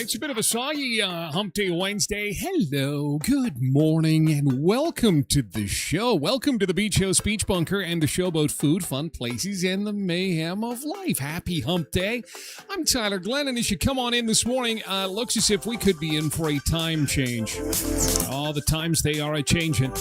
It's a bit of a soggy Hump Day Wednesday. Hello, good morning, and welcome to the show. Welcome to the Beach House Beach Bunker and the show about food, fun places, and the mayhem of life. Happy Hump Day. I'm Tyler Glen, and as you come on in this morning, looks as if we could be in for a time change. All the times they are a-changing.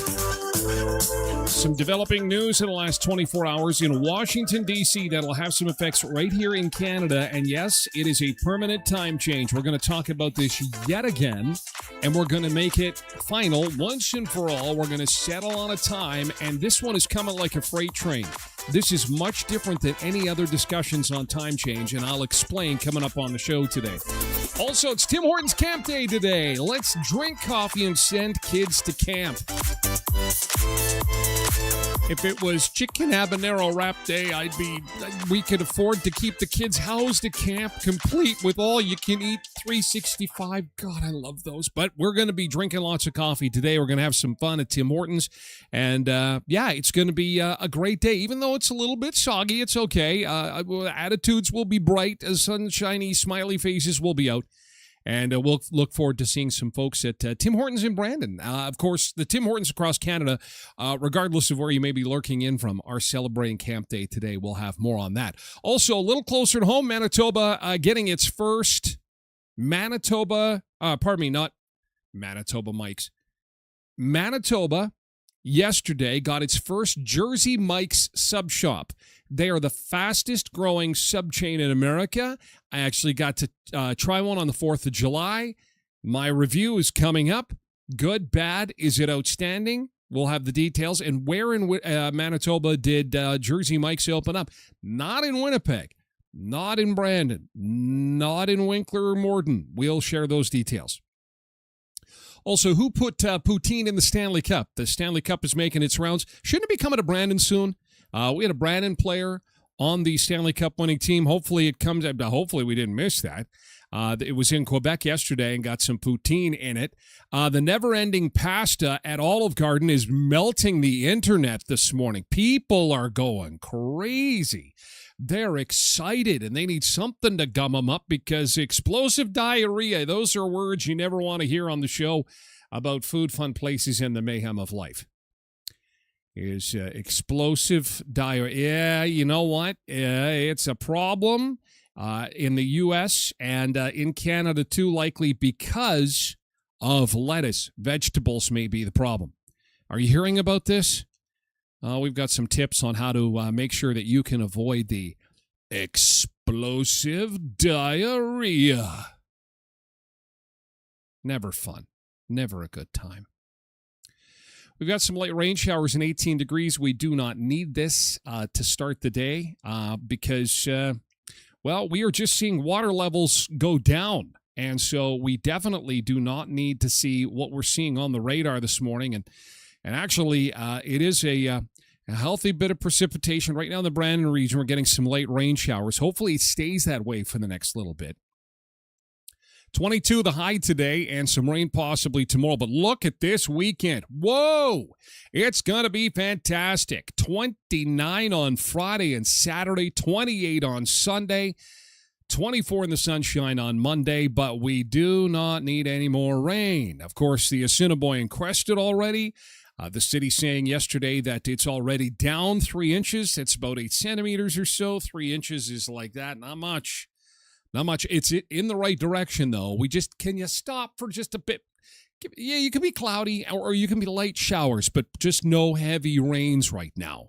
Some developing news in the last 24 hours in Washington, D.C. that'll have some effects right here in Canada. And yes, it is a permanent time change. We're going to talk about this yet again, and we're going to make it final once and for all. We're going to settle on a time, and this one is coming like a freight train. This is much different than any other discussions on time change, and I'll explain coming up on the show today. Also, it's Tim Hortons Camp Day today. Let's drink coffee and send kids to camp. If it was chicken habanero wrap day, we could afford to keep the kids housed at camp, complete with all you can eat 365. God, I love those. But we're going to be drinking lots of coffee today. We're going to have some fun at Tim Hortons. And it's going to be a great day. Even though it's a little bit soggy, it's okay. Attitudes will be bright. Sunshiny, smiley faces will be out. And we'll look forward to seeing some folks at Tim Hortons in Brandon. Of course, the Tim Hortons across Canada, regardless of where you may be lurking in from, are celebrating Camp Day today. We'll have more on that. Also, a little closer to home, Manitoba getting its first Manitoba yesterday got its first Jersey Mike's sub shop. They are the fastest growing sub chain in America. I actually got to try one on the 4th of July. My review is coming up. Good, bad, is it outstanding? We'll have the details. And where in Manitoba did Jersey Mike's open up? Not in Winnipeg, not in Brandon, not in Winkler or Morden. We'll share those details. Also, who put poutine in the Stanley Cup? The Stanley Cup is making its rounds. Shouldn't it be coming to Brandon soon? We had a Brandon player on the Stanley Cup winning team. Hopefully it comes. Hopefully we didn't miss that. It was in Quebec yesterday and got some poutine in it. The never-ending pasta at Olive Garden is melting the internet this morning. People are going crazy. They're excited, and they need something to gum them up because explosive diarrhea, those are words you never want to hear on the show about food, fun places, and the mayhem of life. Is explosive diarrhea. Yeah, you know what? It's a problem in the U.S. and in Canada, too, likely because of lettuce. Vegetables may be the problem. Are you hearing about this? We've got some tips on how to make sure that you can avoid the explosive diarrhea. Never fun. Never a good time. We've got some light rain showers and 18 degrees. We do not need this to start the day because, we are just seeing water levels go down. And so we definitely do not need to see what we're seeing on the radar this morning. And actually, it is a healthy bit of precipitation. Right now in the Brandon region, we're getting some light rain showers. Hopefully it stays that way for the next little bit. 22 the high today and some rain possibly tomorrow. But look at this weekend. Whoa! It's going to be fantastic. 29 on Friday and Saturday, 28 on Sunday, 24 in the sunshine on Monday, but we do not need any more rain. Of course, the Assiniboine crested already. The city saying yesterday that it's already down 3 inches. It's about 8 centimeters or so. 3 inches is like that. Not much. Not much. It's in the right direction, though. Can you stop for just a bit? Yeah, you can be cloudy or you can be light showers, but just no heavy rains right now.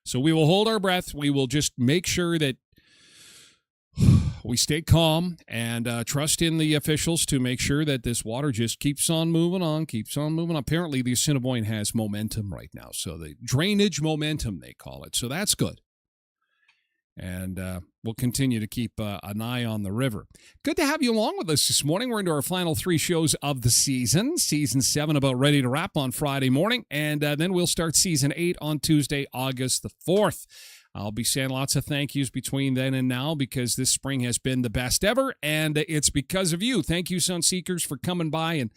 So we will hold our breath. We will just make sure that we stay calm and trust in the officials to make sure that this water just keeps on moving on. Apparently, the Assiniboine has momentum right now. So the drainage momentum, they call it. So that's good. And we'll continue to keep an eye on the river. Good to have you along with us this morning. We're into our final 3 shows of the season. Season 7 about ready to wrap on Friday morning. And then we'll start Season 8 on Tuesday, August the 4th. I'll be saying lots of thank yous between then and now because this spring has been the best ever, and it's because of you. Thank you, Sunseekers, for coming by and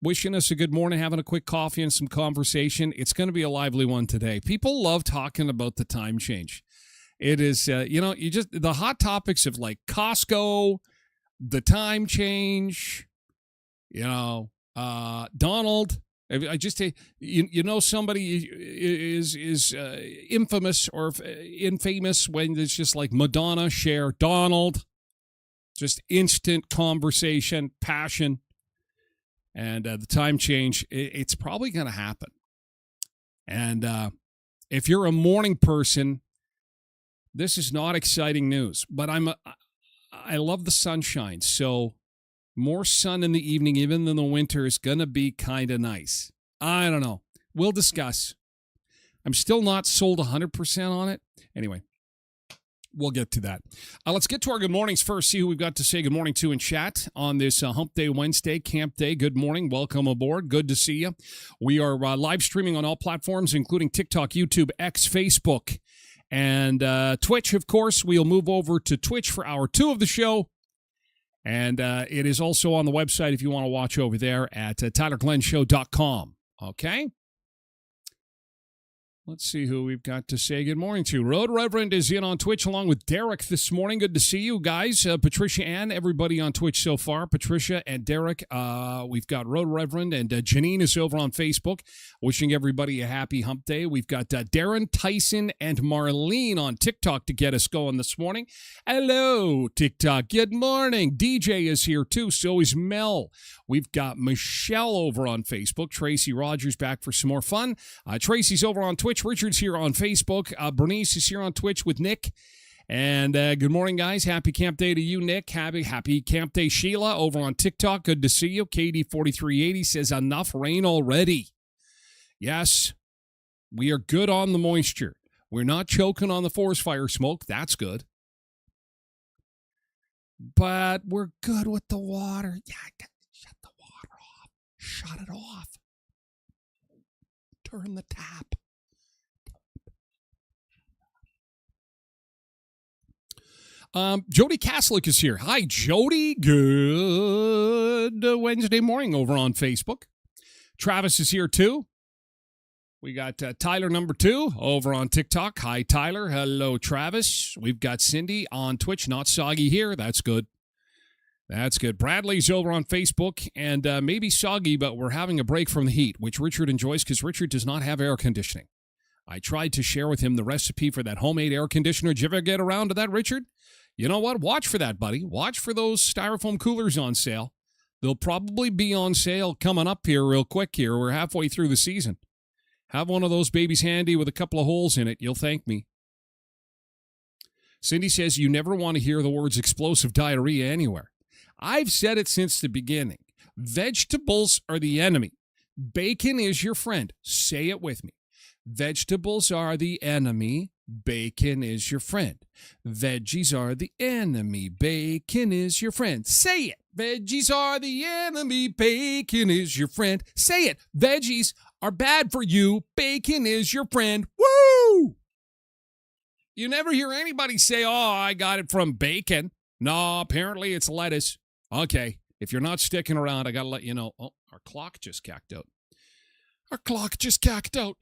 wishing us a good morning, having a quick coffee and some conversation. It's going to be a lively one today. People love talking about the time change. It is, the hot topics of like Costco, the time change, Donald. I just say, somebody is infamous or infamous when it's just like Madonna, Cher, Donald, just instant conversation, passion, and the time change. It's probably going to happen. And if you're a morning person, this is not exciting news. But I love the sunshine, so more sun in the evening, even in the winter, is going to be kind of nice. I don't know. We'll discuss. I'm still not sold 100% on it. Anyway, we'll get to that. Let's get to our good mornings first. See who we've got to say good morning to in chat on this Hump Day Wednesday, Camp Day. Good morning. Welcome aboard. Good to see you. We are live streaming on all platforms, including TikTok, YouTube, X, Facebook, and Twitch, of course. We'll move over to Twitch for hour 2 of the show. And it is also on the website if you want to watch over there at tylerglenshow.com. Okay? Let's see who we've got to say good morning to. Road Reverend is in on Twitch along with Derek this morning. Good to see you guys. Patricia and everybody on Twitch so far. Patricia and Derek. We've got Road Reverend and Janine is over on Facebook. Wishing everybody a happy hump day. We've got Darren, Tyson, and Marlene on TikTok to get us going this morning. Hello, TikTok. Good morning. DJ is here too. So is Mel. We've got Michelle over on Facebook. Tracy Rogers back for some more fun. Tracy's over on Twitch. Richard's here on Facebook. Bernice is here on Twitch with Nick. And good morning, guys. Happy Camp Day to you, Nick. Happy Camp Day, Sheila, over on TikTok. Good to see you. KD4380 says, enough rain already. Yes, we are good on the moisture. We're not choking on the forest fire smoke. That's good. But we're good with the water. Yeah, shut the water off. Shut it off. Turn the tap. Jody Kaslick is here. Hi, Jody. Good Wednesday morning over on Facebook. Travis is here too. We got Tyler number 2 over on TikTok. Hi, Tyler. Hello, Travis. We've got Cindy on Twitch. Not soggy here. That's good. That's good. Bradley's over on Facebook, and maybe soggy, but we're having a break from the heat, which Richard enjoys because Richard does not have air conditioning. I tried to share with him the recipe for that homemade air conditioner. Did you ever get around to that, Richard? You know what? Watch for that, buddy. Watch for those styrofoam coolers on sale. They'll probably be on sale coming up here real quick here. We're halfway through the season. Have one of those babies handy with a couple of holes in it. You'll thank me. Cindy says you never want to hear the words explosive diarrhea anywhere. I've said it since the beginning. Vegetables are the enemy. Bacon is your friend. Say it with me. Vegetables are the enemy. Bacon is your friend. Veggies are the enemy. Bacon is your friend. Say it. Veggies are the enemy. Bacon is your friend. Say it. Veggies are bad for you. Bacon is your friend. Woo! You never hear anybody say, oh, I got it from bacon. No, apparently it's lettuce. Okay. If you're not sticking around, I got to let you know. Oh, our clock just cacked out. Our clock just cacked out.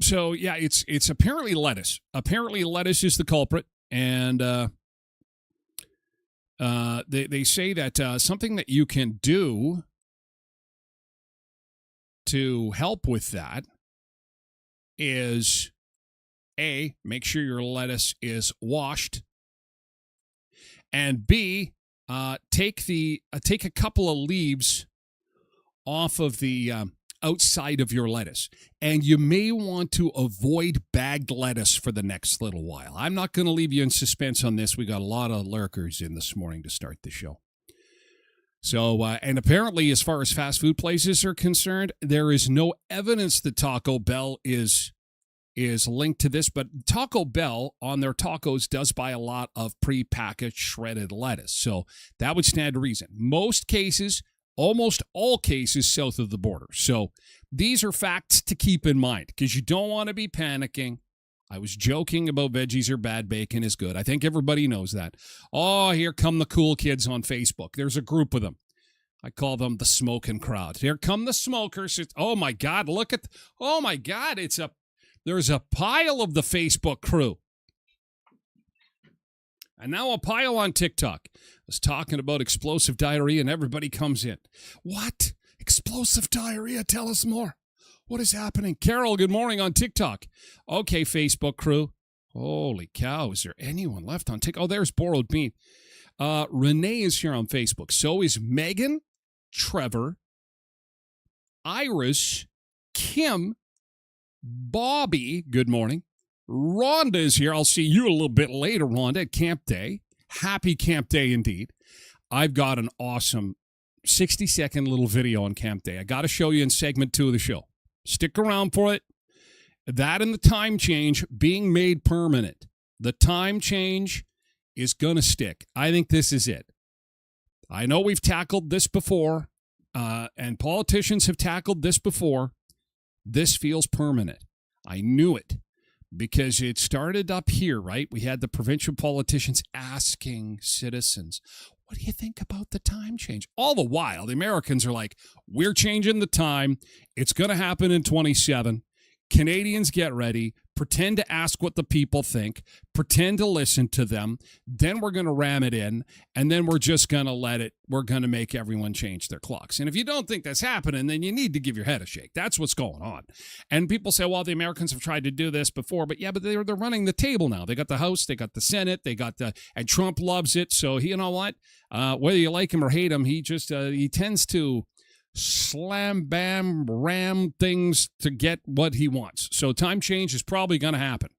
So yeah, it's apparently lettuce. Apparently lettuce is the culprit, and they say that something that you can do to help with that is A, make sure your lettuce is washed, and B, take a couple of leaves off of the outside of your lettuce. And you may want to avoid bagged lettuce for the next little while. I'm not going to leave you in suspense on this. We got a lot of lurkers in this morning to start the show. So, and apparently, as far as fast food places are concerned, there is no evidence that Taco Bell is linked to this, but Taco Bell on their tacos does buy a lot of prepackaged shredded lettuce. So that would stand to reason. Most cases, almost all cases south of the border. So these are facts to keep in mind because you don't want to be panicking. I was joking about veggies are bad, bacon is good. I think everybody knows that. Oh, here come the cool kids on Facebook. There's a group of them. I call them the smoking crowd. Here come the smokers. Oh, my God, look at, oh, my God, there's a pile of the Facebook crew. And now a pile on TikTok. I was talking about explosive diarrhea and everybody comes in. What? Explosive diarrhea? Tell us more. What is happening? Carol, good morning on TikTok. Okay, Facebook crew. Holy cow, is there anyone left on TikTok? Oh, there's Borrowed Bean. Renee is here on Facebook. So is Megan, Trevor, Iris, Kim, Bobby, good morning. Rhonda is here. I'll see you a little bit later, Rhonda, at Camp Day. Happy Camp Day indeed. I've got an awesome 60-second little video on Camp Day. I got to show you in segment 2 of the show. Stick around for it. That and the time change being made permanent. The time change is going to stick. I think this is it. I know we've tackled this before, and politicians have tackled this before. This feels permanent. I knew it because it started up here, right? We had the provincial politicians asking citizens, what do you think about the time change? All the while, the Americans are like, we're changing the time. It's going to happen in 27. Canadians, get ready. Pretend to ask what the people think. Pretend to listen to them. Then we're going to ram it in. And then we're just going to we're going to make everyone change their clocks. And if you don't think that's happening, then you need to give your head a shake. That's what's going on. And people say, well, the Americans have tried to do this before. But yeah, but they're running the table now. They got the House. They got the Senate. And Trump loves it. So you know what? Whether you like him or hate him, he tends to slam, bam, ram things to get what he wants. So time change is probably going to happen.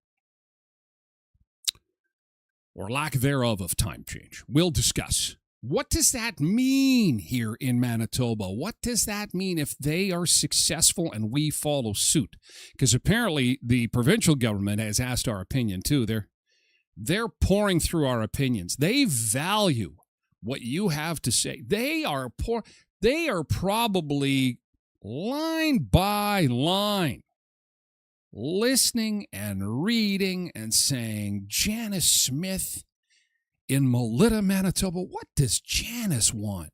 Or lack thereof of time change. We'll discuss. What does that mean here in Manitoba? What does that mean if they are successful and we follow suit? Because apparently the provincial government has asked our opinion too. They're pouring through our opinions. They value what you have to say. They are probably line by line listening and reading and saying, Janice Smith in Melita, Manitoba, what does Janice want?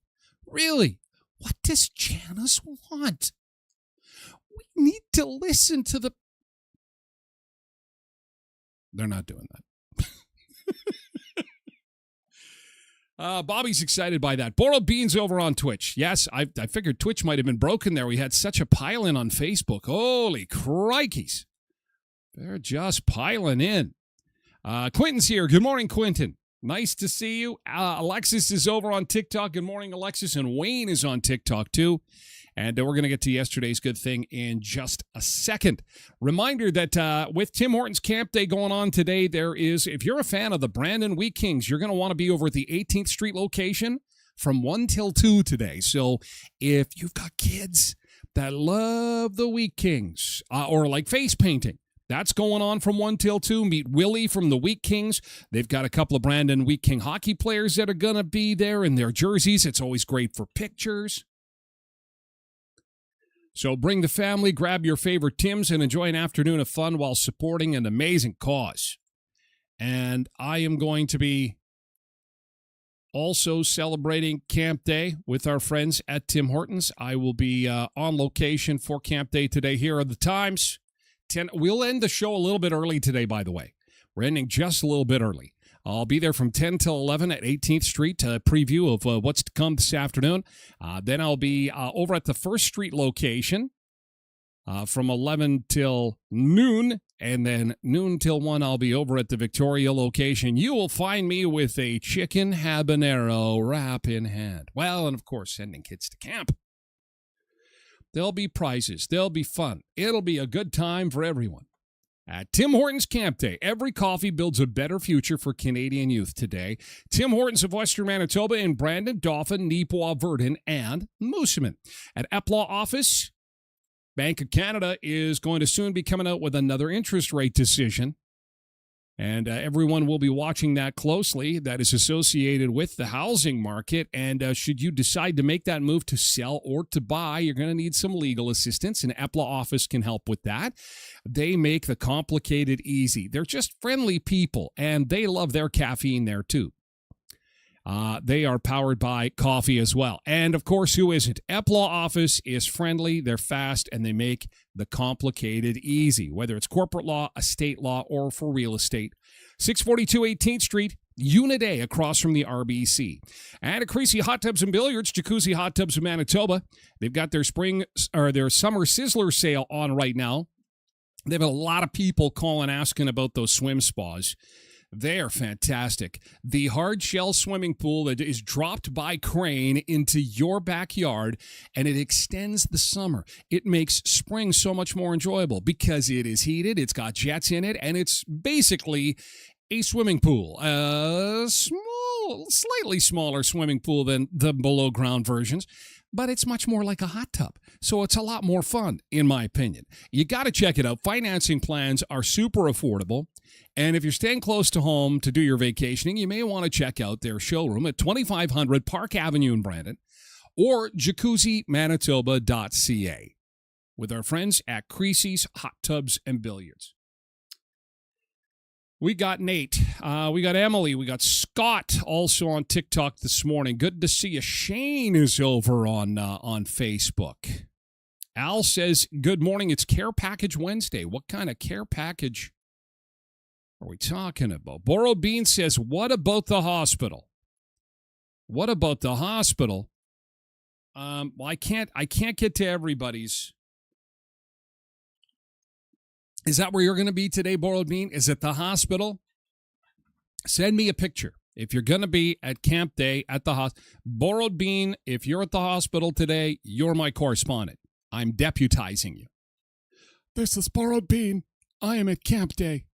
Really, what does Janice want? We need to listen to the... They're not doing that. Bobby's excited by that. Borrowed Beans over on Twitch. Yes, I figured Twitch might have been broken there. We had such a pile-in on Facebook. Holy crikeys. They're just piling in. Quentin's here. Good morning, Quentin. Nice to see you. Alexis is over on TikTok. Good morning, Alexis. And Wayne is on TikTok, too. And we're going to get to yesterday's good thing in just a second. Reminder that with Tim Hortons Camp Day going on today, there is, if you're a fan of the Brandon Wheat Kings, you're going to want to be over at the 18th Street location from 1 till 2 today. So if you've got kids that love the Wheat Kings or like face painting, that's going on from 1 till 2. Meet Willie from the Wheat Kings. They've got a couple of Brandon Wheat King hockey players that are going to be there in their jerseys. It's always great for pictures. So bring the family, grab your favorite Tims, and enjoy an afternoon of fun while supporting an amazing cause. And I am going to be also celebrating Camp Day with our friends at Tim Hortons. I will be on location for Camp Day today. Here are the times. We'll end the show a little bit early today, by the way. We're ending just a little bit early. I'll be there from 10 till 11 at 18th Street to preview of what's to come this afternoon. Then I'll be over at the First Street location from 11 till noon. And then noon till 1, I'll be over at the Victoria location. You will find me with a chicken habanero wrap in hand. Well, and of course, sending kids to camp. There'll be prizes. There'll be fun. It'll be a good time for everyone. At Tim Hortons Camp Day, every coffee builds a better future for Canadian youth today. Tim Hortons of Western Manitoba in Brandon, Dauphin, Neepawa, Verdun, and Moosomin. At EPLAW office, Bank of Canada is going to soon be coming out with another interest rate decision. And everyone will be watching that closely. That is associated with the housing market. And should you decide to make that move to sell or to buy, you're going to need some legal assistance. And EPLA office can help with that. They make the complicated easy. They're just friendly people, and they love their caffeine there too. They are powered by coffee as well. And, of course, who isn't? EPLA office is friendly, they're fast, and they make the complicated easy, whether it's corporate law, estate law, or for real estate. 642 18th Street, Unit A, across from the RBC. And at Creasy Hot Tubs and Billiards, Jacuzzi Hot Tubs of Manitoba, they've got their their summer sizzler sale on right now. They've had a lot of people calling asking about those swim spas. They are fantastic. The hard shell swimming pool that is dropped by crane into your backyard, and it extends the summer. It makes spring so much more enjoyable because it is heated, it's got jets in it, and it's basically a swimming pool. A slightly smaller swimming pool than the below ground versions, but it's much more like a hot tub. So it's a lot more fun, in my opinion. You got to check it out. Financing plans are super affordable. And if you're staying close to home to do your vacationing, you may want to check out their showroom at 2500 Park Avenue in Brandon or jacuzzimanitoba.ca with our friends at Creasy's Hot Tubs and Billiards. We got Nate. We got Emily. We got Scott also on TikTok this morning. Good to see you. Shane is over on Facebook. Al says, good morning. It's Care Package Wednesday. What kind of care package are we talking about? Borrowed Bean says, what about the hospital? What about the hospital? Well, I can't get to everybody's. Is that where you're going to be today, Borrowed Bean? Is it the hospital? Send me a picture. If you're going to be at Camp Day at the hospital. Borrowed Bean, if you're at the hospital today, you're my correspondent. I'm deputizing you. This is Borrowed Bean. I am at Camp Day.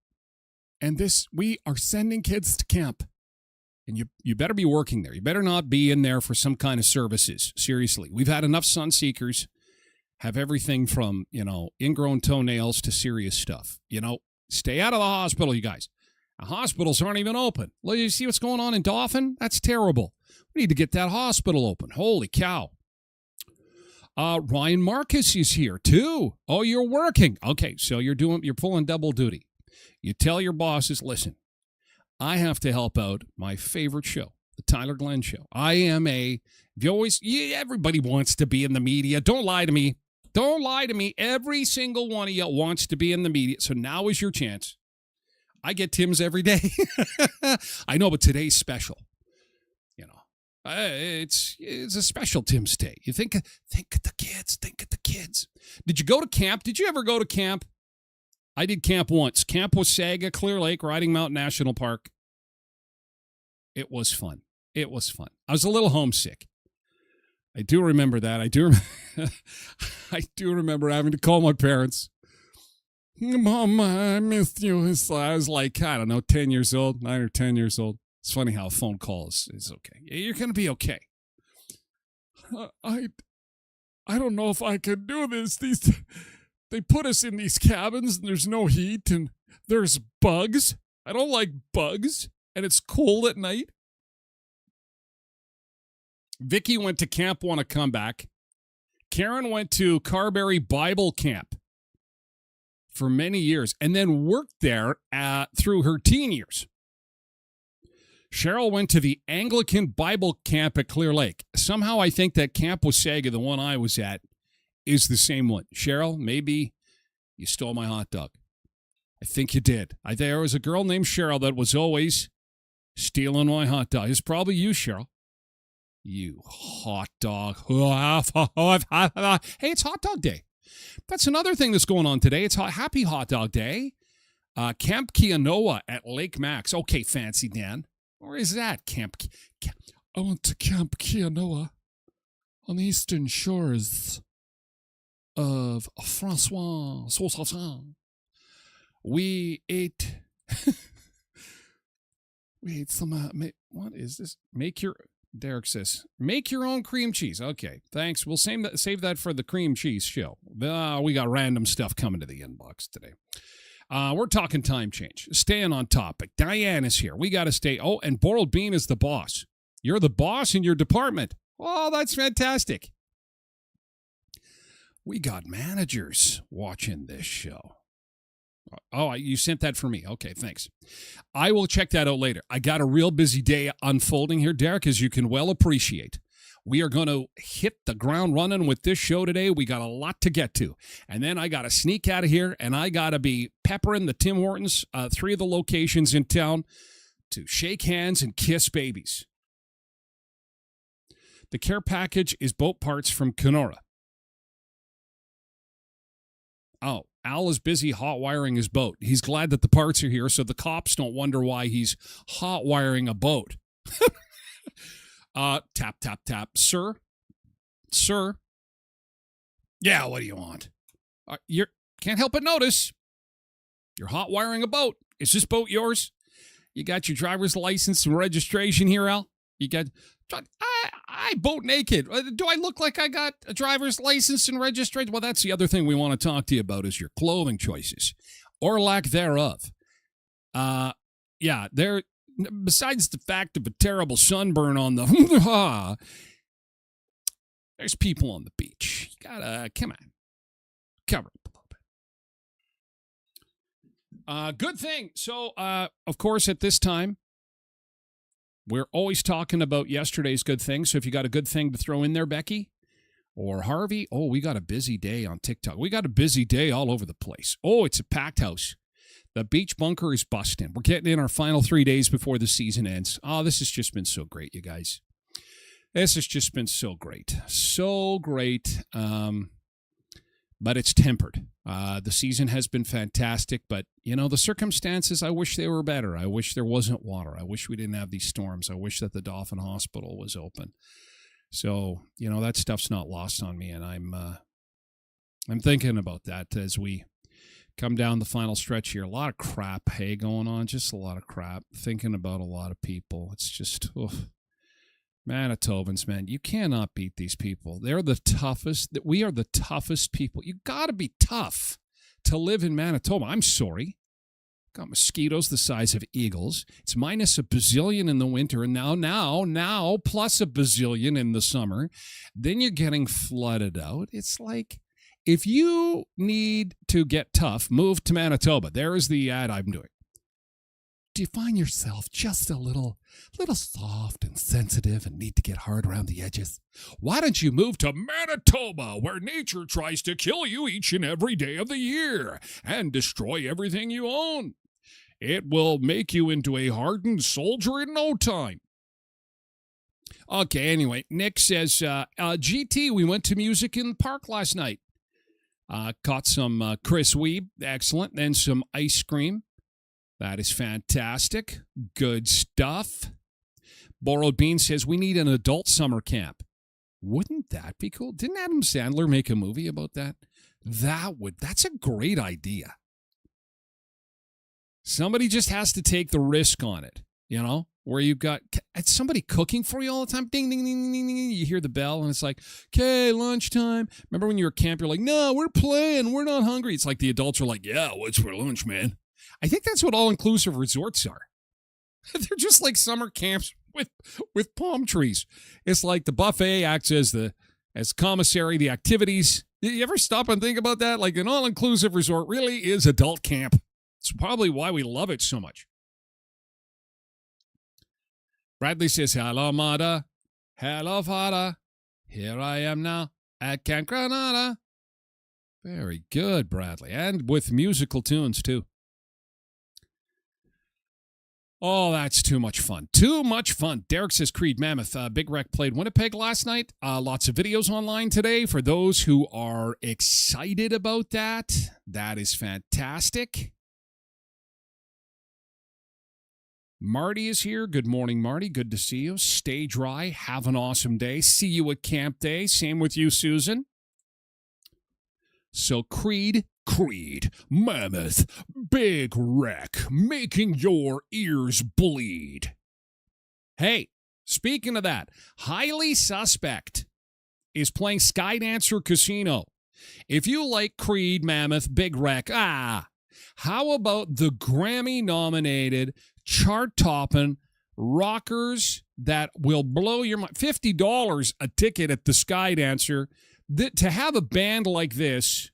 And we are sending kids to camp. And you better be working there. You better not be in there for some kind of services. Seriously. We've had enough sun seekers have everything from, ingrown toenails to serious stuff. Stay out of the hospital, you guys. The hospitals aren't even open. Well, you see what's going on in Dauphin? That's terrible. We need to get that hospital open. Holy cow. Ryan Marcus is here, too. Oh, you're working. Okay, so you're pulling double duty. You tell your bosses, listen, I have to help out my favorite show, the Tyler Glen Show. Everybody wants to be in the media. Don't lie to me. Don't lie to me. Every single one of you wants to be in the media. So now is your chance. I get Tim's every day. I know, but today's special. It's a special Tim's Day. You think of the kids. Think of the kids. Did you go to camp? Did you ever go to camp? I did camp once. Camp Wasaga, Clear Lake, Riding Mountain National Park. It was fun. I was a little homesick. I do remember that. I do remember having to call my parents. Mom, I missed you. I was like, 10 years old, 9 or 10 years old. It's funny how a phone call is okay. You're going to be okay. I don't know if I can do this. They put us in these cabins and there's no heat and there's bugs. I don't like bugs and it's cold at night. Vicky went to camp, want to come back. Karen went to Carberry Bible Camp for many years and then worked there through her teen years. Cheryl went to the Anglican Bible Camp at Clear Lake. Somehow I think that Camp Wasaga, the one I was at, is the same one. Cheryl, maybe you stole my hot dog. I think you did. There was a girl named Cheryl that was always stealing my hot dog. It's probably you, Cheryl. You hot dog. Hey, it's Hot Dog Day. That's another thing that's going on today. It's Happy Hot Dog Day. Camp Keanoa at Lake Max. Okay, Fancy Dan. Where is that, Camp? I went to Camp Keanoa on the Eastern Shores. of Francois Saucisson. We ate some, what is this? Derek says, make your own cream cheese. Okay, thanks. We'll save that for the cream cheese show. We got random stuff coming to the inbox today. We're talking time change. Staying on topic. Diane is here. We got to stay. Oh, and Boiled Bean is the boss. You're the boss in your department. Oh, that's fantastic. We got managers watching this show. Oh, you sent that for me. Okay, thanks. I will check that out later. I got a real busy day unfolding here, Derek, as you can well appreciate. We are going to hit the ground running with this show today. We got a lot to get to. And then I got to sneak out of here, and I got to be peppering the Tim Hortons, 3 of the locations in town, to shake hands and kiss babies. The care package is boat parts from Kenora. Oh, Al is busy hot wiring his boat. He's glad that the parts are here so the cops don't wonder why he's hot wiring a boat. Tap, tap, tap. Sir? Yeah, what do you want? You can't help but notice you're hot wiring a boat. Is this boat yours? You got your driver's license and registration here, Al? You got... I boat naked. Do I look like I got a driver's license and registration? Well, that's the other thing we want to talk to you about is your clothing choices or lack thereof. Yeah, besides the fact of a terrible sunburn on the there's people on the beach. You gotta, come on, cover up a little bit. Good thing. So, of course, at this time, we're always talking about yesterday's good thing. So if you got a good thing to throw in there, Becky or Harvey, we got a busy day on TikTok. We got a busy day all over the place. Oh, it's a packed house. The beach bunker is busting. We're getting in our final 3 days before the season ends. Oh, this has just been so great, you guys. This has just been so great. So great. But it's tempered. The season has been fantastic, but, the circumstances, I wish they were better. I wish there wasn't water. I wish we didn't have these storms. I wish that the Dolphin Hospital was open. So, that stuff's not lost on me, and I'm thinking about that as we come down the final stretch here. A lot of crap, going on, just a lot of crap. Thinking about a lot of people. It's just... Manitobans, man, you cannot beat these people. They're the toughest. We are the toughest people. You got to be tough to live in Manitoba. I'm sorry. Got mosquitoes the size of eagles. It's minus a bazillion in the winter, and now plus a bazillion in the summer. Then you're getting flooded out. It's like, if you need to get tough, move to Manitoba. There is the ad I'm doing. Do you find yourself just a little soft and sensitive and need to get hard around the edges? Why don't you move to Manitoba, where nature tries to kill you each and every day of the year and destroy everything you own? It will make you into a hardened soldier in no time. Okay, anyway, Nick says, GT, we went to Music in the Park last night. Caught some Chris Weeb, excellent, then some ice cream. That is fantastic. Good stuff. Borrowed Bean says, we need an adult summer camp. Wouldn't that be cool? Didn't Adam Sandler make a movie about that? That's a great idea. Somebody just has to take the risk on it, where you've got somebody cooking for you all the time. Ding, ding, ding, ding, ding. You hear the bell, and it's like, okay, lunchtime. Remember when you were at camp, you're like, no, we're playing. We're not hungry. It's like the adults are like, yeah, what's for lunch, man? I think that's what all-inclusive resorts are. They're just like summer camps with palm trees. It's like the buffet acts as commissary, the activities. You ever stop and think about that? Like an all-inclusive resort really is adult camp. It's probably why we love it so much. Bradley says, hello, Mada. Hello, Fada. Here I am now at Camp Granada. Very good, Bradley. And with musical tunes, too. Oh, that's too much fun. Too much fun. Derek says Creed Mammoth. Big Wreck played Winnipeg last night. Lots of videos online today for those who are excited about that. That is fantastic. Marty is here. Good morning, Marty. Good to see you. Stay dry. Have an awesome day. See you at Camp Day. Same with you, Susan. So Creed, Mammoth, Big Wreck, making your ears bleed. Hey, speaking of that, Highly Suspect is playing Skydancer Casino. If you like Creed, Mammoth, Big Wreck, how about the Grammy-nominated, chart-topping rockers that will blow your mind? $50 a ticket at the Skydancer. To have a band like this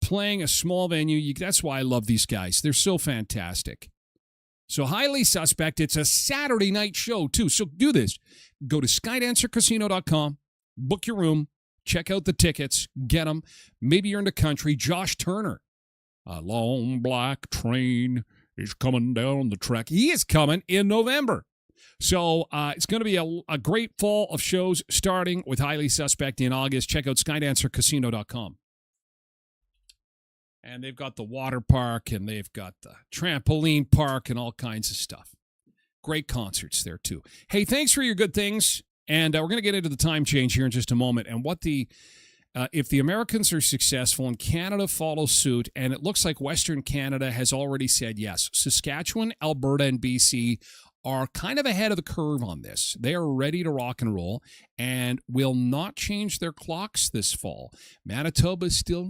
playing a small venue, that's why I love these guys. They're so fantastic. So Highly Suspect, it's a Saturday night show too. So do this. Go to skydancercasino.com, book your room, check out the tickets, get them. Maybe you're in the country. Josh Turner, a long black train is coming down the track. He is coming in November. So it's going to be a great fall of shows starting with Highly Suspect in August. Check out skydancercasino.com. And they've got the water park, and they've got the trampoline park and all kinds of stuff. Great concerts there, too. Hey, thanks for your good things. And we're going to get into the time change here in just a moment. And what if the Americans are successful and Canada follows suit, and it looks like Western Canada has already said yes. Saskatchewan, Alberta, and BC are kind of ahead of the curve on this. They are ready to rock and roll and will not change their clocks this fall. Manitoba is still...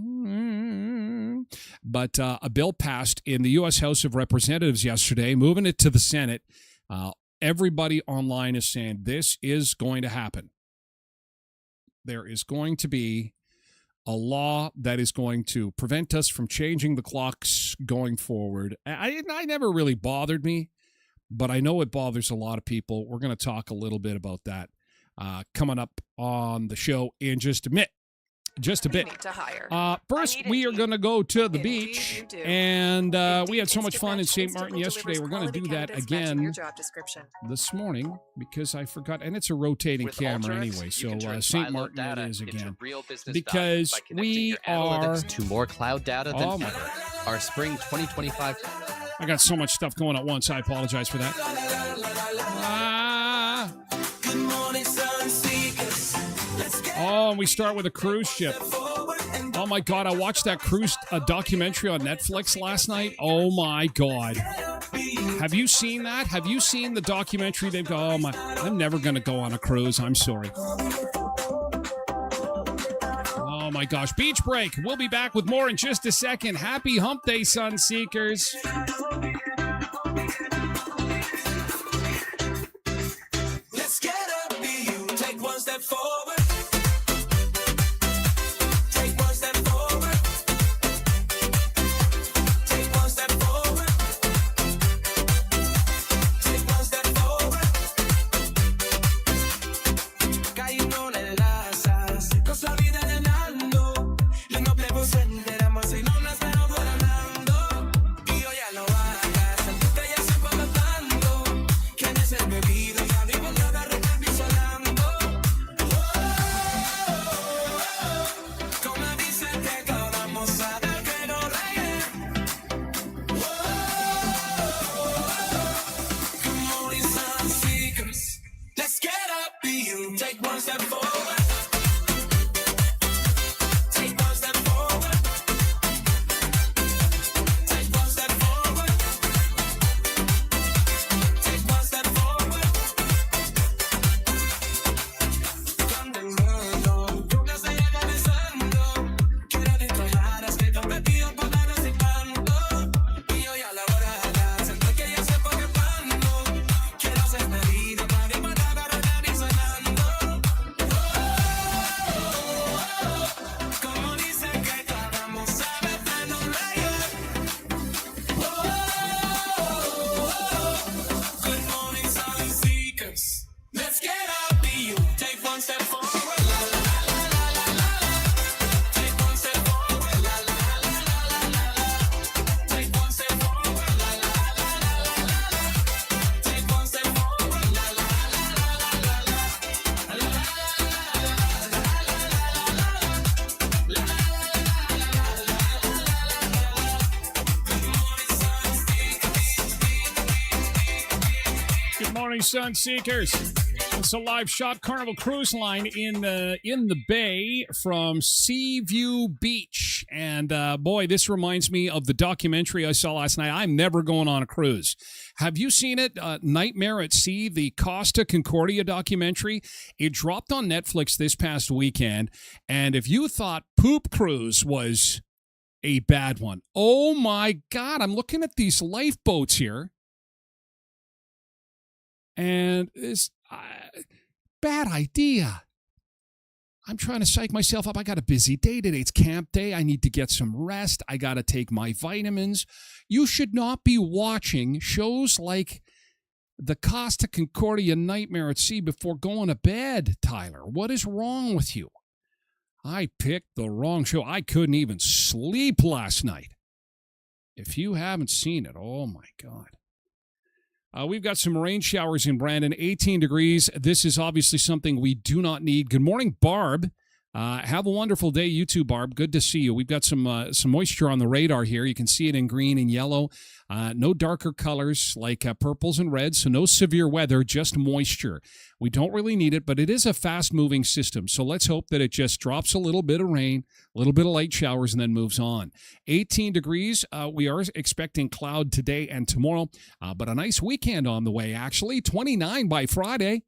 But a bill passed in the U.S. House of Representatives yesterday, moving it to the Senate. Everybody online is saying this is going to happen. There is going to be a law that is going to prevent us from changing the clocks going forward. I never really bothered me, but I know it bothers a lot of people. We're going to talk a little bit about that coming up on the show in just a bit. First, we are going to go to the beach, and we had so much fun in St. Martin yesterday. We're going to do that again this morning because I forgot, and it's a rotating camera anyway, so St. Martin it is again. Because we are... to more cloud data than ever. Our spring 2025... I got so much stuff going at once. I apologize for that. We start with a cruise ship. Oh, my God. I watched that cruise documentary on Netflix last night. Oh, my God. Have you seen that? Have you seen the documentary? They've got, oh, my. I'm never going to go on a cruise. I'm sorry. Oh, my gosh. Beach break. We'll be back with more in just a second. Happy Hump Day, Sunseekers. Let's get up, be you. Take one step forward. Take one step forward. Take one step forward. Take one step forward. Cayendo en las asas, nuestra vida llenando. Los nobles vos enteramos y no las veo volando. Y yo ya lo hagas, te ya se va matando. ¿Quién es el bebido? Ya vivo la garra visualizando. Como dicen que vamos a dar que no raye. Come on, these sun seekers. Let's get up, be you. Take one step forward. Take one step forward. Take one step forward. Take one step forward. Condenando, nunca se llega besando. Quiero disparar, escrito metido por la recitando. Y yo ya la hora, siento que ya se pone pando. Quiero ser medido para mi manada y sonando. Como dicen que vamos a ver no rayos. Good morning, sun seekers. Let's get up, be you. Take one step forward. La la la la la la la. Take one step forward. La la la la la la la. Take one step forward. La la la la la la la. Take one step forward. La la la la la la la. La la la la la la la. La la la la la la. La la la la la la la. La la la la la la la. Good morning, sun seekers. Good morning, Sunseekers. It's a live shot Carnival Cruise Line in the bay from Seaview Beach. And boy, this reminds me of the documentary I saw last night. I'm never going on a cruise. Have you seen it? Nightmare at Sea, the Costa Concordia documentary. It dropped on Netflix this past weekend. And if you thought Poop Cruise was a bad one, oh my God, I'm looking at these lifeboats here. And it's bad idea. I'm trying to psych myself up. I got a busy day today. It's camp day. I need to get some rest. I got to take my vitamins. You should not be watching shows like the Costa Concordia Nightmare at Sea before going to bed, Tyler. What is wrong with you? I picked the wrong show. I couldn't even sleep last night. If you haven't seen it, oh my God. We've got some rain showers in Brandon, 18 degrees. This is obviously something we do not need. Good morning, Barb. Have a wonderful day, you too, Barb. Good to see you. We've got some moisture on the radar here. You can see it in green and yellow. No darker colors like purples and reds, so no severe weather, just moisture. We don't really need it, but it is a fast-moving system, so let's hope that it just drops a little bit of rain, a little bit of light showers, and then moves on. 18 degrees. We are expecting cloud today and tomorrow, but a nice weekend on the way, actually. 29 by Friday.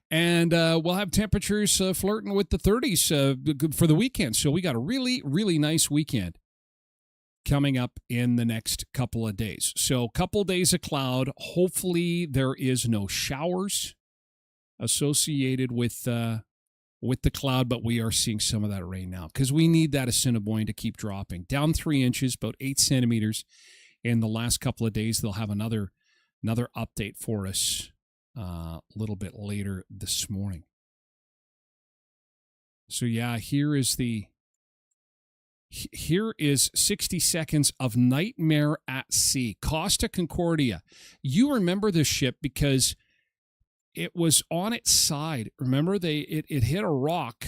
And we'll have temperatures flirting with the 30s for the weekend. So we got a really, really nice weekend coming up in the next couple of days. So a couple of days of cloud. Hopefully there is no showers associated with the cloud, but we are seeing some of that rain now because we need that Assiniboine to keep dropping. Down 3 inches, about 8 centimeters in the last couple of days. They'll have another update for us a little bit later this morning. So yeah, here is 60 seconds of Nightmare at Sea, Costa Concordia. You remember this ship because it was on its side. Remember, it hit a rock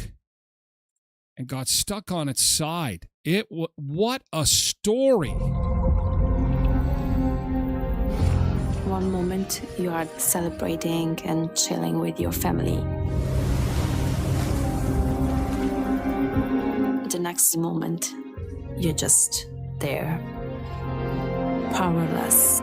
and got stuck on its side. What a story. One moment you are celebrating and chilling with your family. The next moment, you're just there, powerless.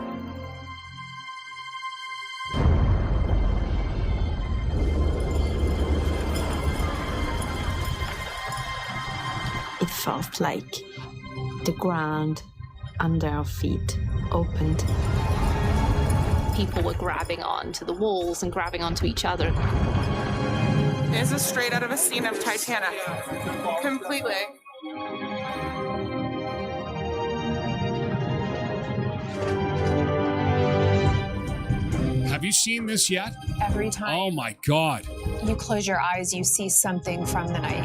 It felt like the ground under our feet opened. People were grabbing onto the walls and grabbing onto each other. This is straight out of a scene of Titanic. Completely. Have you seen this yet? Every time Oh my God. you close your eyes, you see something from the night.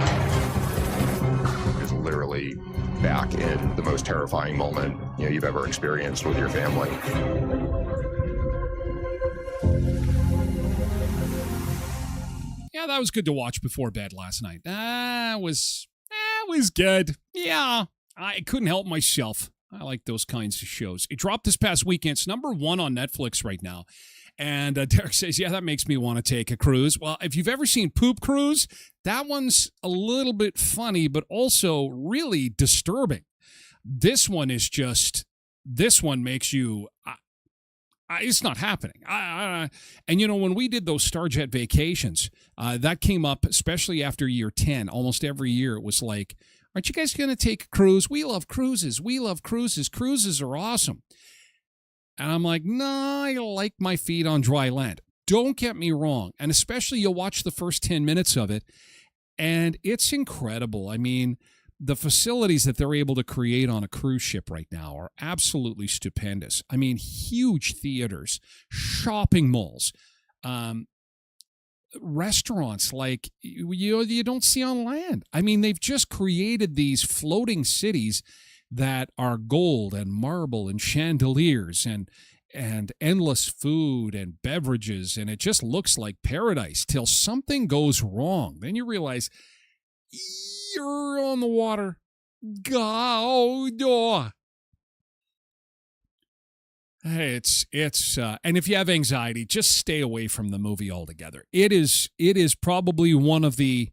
It's literally back in the most terrifying moment you've ever experienced with your family. Yeah, that was good to watch before bed last night. That was good. Yeah, I couldn't help myself. I like those kinds of shows. It dropped this past weekend. It's number 1 on Netflix right now. And Derek says, yeah, that makes me want to take a cruise. Well, if you've ever seen Poop Cruise, that one's a little bit funny, but also really disturbing. This one makes you... it's not happening. And, when we did those Starjet vacations, that came up, especially after year 10. Almost every year it was like, aren't you guys going to take a cruise? We love cruises. We love cruises. Cruises are awesome. And I'm like, no, I like my feet on dry land. Don't get me wrong. And especially you'll watch the first 10 minutes of it, and it's incredible. I mean, the facilities that they're able to create on a cruise ship right now are absolutely stupendous. I mean, huge theaters, shopping malls, restaurants like you don't see on land. I mean, they've just created these floating cities that are gold and marble and chandeliers and endless food and beverages, and it just looks like paradise till something goes wrong. Then you realize you're on the water. Go. Hey, and if you have anxiety, just stay away from the movie altogether. It is probably one of the,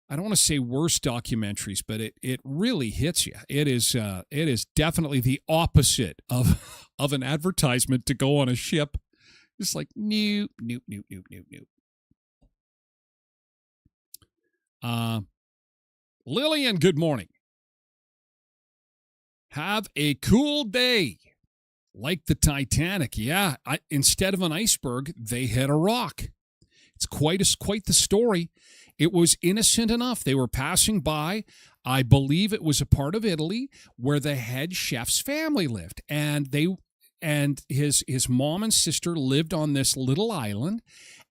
I don't want to say worst documentaries, but it really hits you. It is definitely the opposite of an advertisement to go on a ship. Just like nope. Lillian, good morning. Have a cool day. Like the Titanic. Yeah, instead of an iceberg, they hit a rock. It's quite the story. It was innocent enough. They were passing by. I believe it was a part of Italy where the head chef's family lived. And his mom and sister lived on this little island,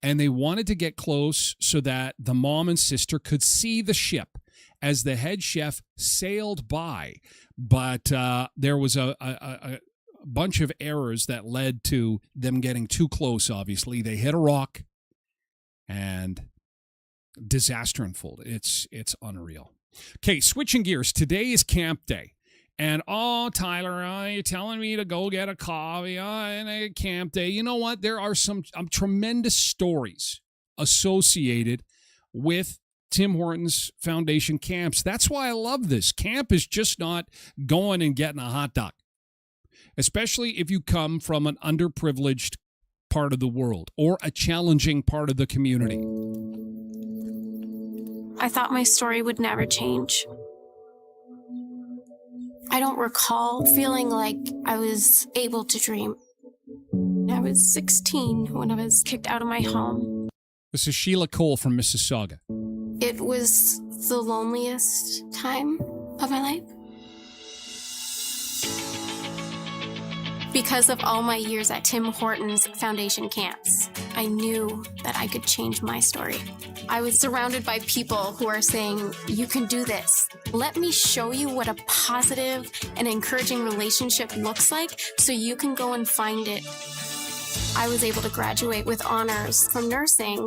and they wanted to get close so that the mom and sister could see the ship as the head chef sailed by. But there was a bunch of errors that led to them getting too close, obviously. They hit a rock, and disaster unfolded. It's unreal. Okay, switching gears. Today is camp day. And, Tyler, you're telling me to go get a coffee and a camp day. You know what? There are some tremendous stories associated with Tim Hortons Foundation camps. That's why I love this. Camp is just not going and getting a hot dog, especially if you come from an underprivileged part of the world or a challenging part of the community. I thought my story would never change. I don't recall feeling like I was able to dream. I was 16 when I was kicked out of my home. This is Sheila Cole from Mississauga. It was the loneliest time of my life. Because of all my years at Tim Hortons Foundation camps, I knew that I could change my story. I was surrounded by people who are saying, you can do this. Let me show you what a positive and encouraging relationship looks like so you can go and find it. I was able to graduate with honors from nursing.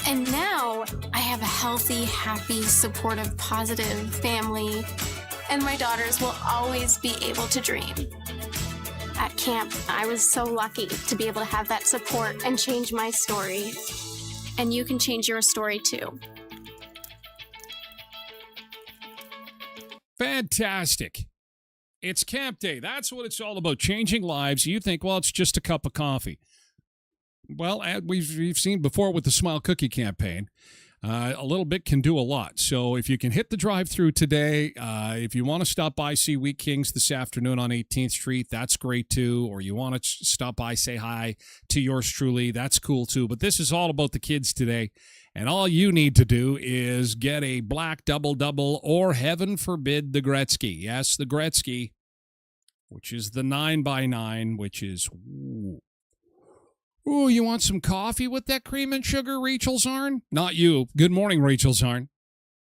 And now I have a healthy, happy, supportive, positive family. And my daughters will always be able to dream. At camp, I was so lucky to be able to have that support and change my story. And you can change your story too. Fantastic. It's camp day. That's what it's all about, changing lives. You think, well, it's just a cup of coffee. Well, we've seen before with the Smile Cookie campaign, a little bit can do a lot. So if you can hit the drive-through today, if you want to stop by, see Wheat Kings this afternoon on 18th Street, that's great too. Or you want to stop by, say hi to yours truly, that's cool too. But this is all about the kids today. And all you need to do is get a black double-double or, heaven forbid, the Gretzky. Yes, the Gretzky, which is the 9x9, which is... Ooh, you want some coffee with that cream and sugar, Rachel Zarn? Not you. Good morning, Rachel Zarn.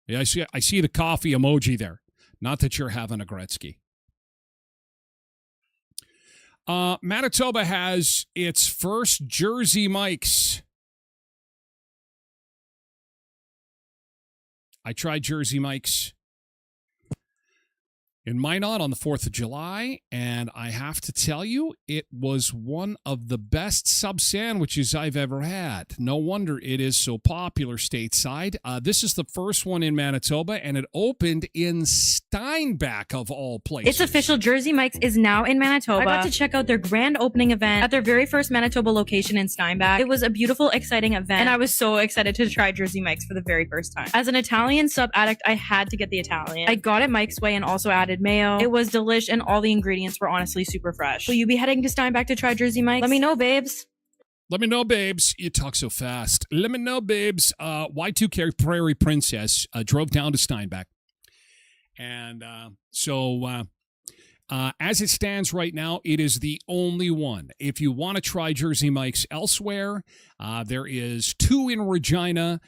Yeah, I see the coffee emoji there. Not that you're having a Gretzky. Manitoba has its first Jersey Mike's. I tried Jersey Mike's in Minot on the 4th of July, and I have to tell you, it was one of the best sub sandwiches I've ever had. No wonder it is so popular stateside. This is the first one in Manitoba, and it opened in Steinbach, of all places. It's official. Jersey Mike's is now in Manitoba. I got to check out their grand opening event at their very first Manitoba location in Steinbach. It was a beautiful, exciting event, and I was so excited to try Jersey Mike's for the very first time. As an Italian sub addict, I had to get the Italian. I got it Mike's way and also added mayo. It was delish, and all the ingredients were honestly super fresh. Will you be heading to Steinbach to try Jersey Mike's? Let me know, babes. Let me know, babes. You talk so fast. Let me know, babes. Y2K Prairie Princess drove down to Steinbach. And as it stands right now, it is the only one. If you want to try Jersey Mike's elsewhere, there is 2 in Regina.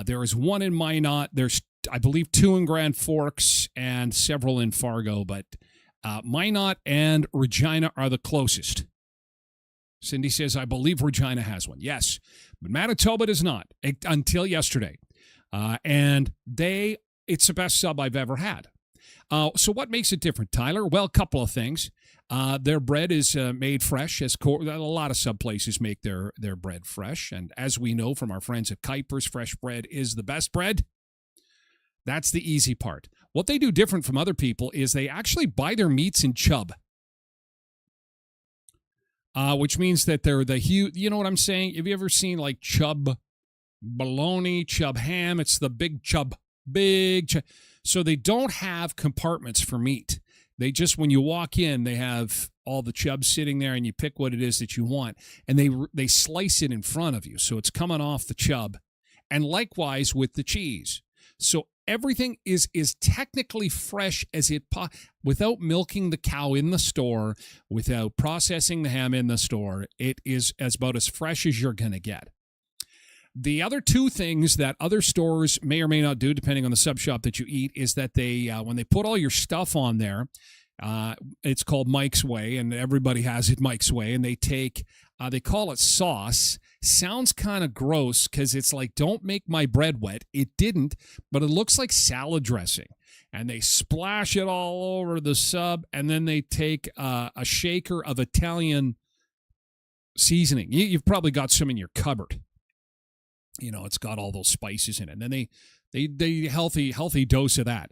There is 1 in Minot. There's, I believe, 2 in Grand Forks and several in Fargo. But Minot and Regina are the closest. Cindy says, I believe Regina has one. Yes, but Manitoba does not until yesterday. And it's the best sub I've ever had. So what makes it different, Tyler? Well, a couple of things. Their bread is made fresh. A lot of sub places make their bread fresh. And as we know from our friends at Kuiper's, fresh bread is the best bread. That's the easy part. What they do different from other people is they actually buy their meats in chub. Which means that they're the huge, you know what I'm saying? Have you ever seen like chub bologna, chub ham? It's the big chub. So they don't have compartments for meat. They just, when you walk in, they have all the chub sitting there and you pick what it is that you want. And they slice it in front of you. So it's coming off the chub. And likewise with the cheese. So everything is technically fresh as without milking the cow in the store, without processing the ham in the store. It is about as fresh as you're going to get. The other two things that other stores may or may not do, depending on the sub shop that you eat, is that they when they put all your stuff on there, it's called Mike's Way, and everybody has it Mike's Way, and they take, they call it sauce. Sounds kind of gross because it's like, don't make my bread wet. It didn't, but it looks like salad dressing. And they splash it all over the sub, and then they take a shaker of Italian seasoning. You've probably got some in your cupboard. You know, it's got all those spices in it. And then they healthy dose of that.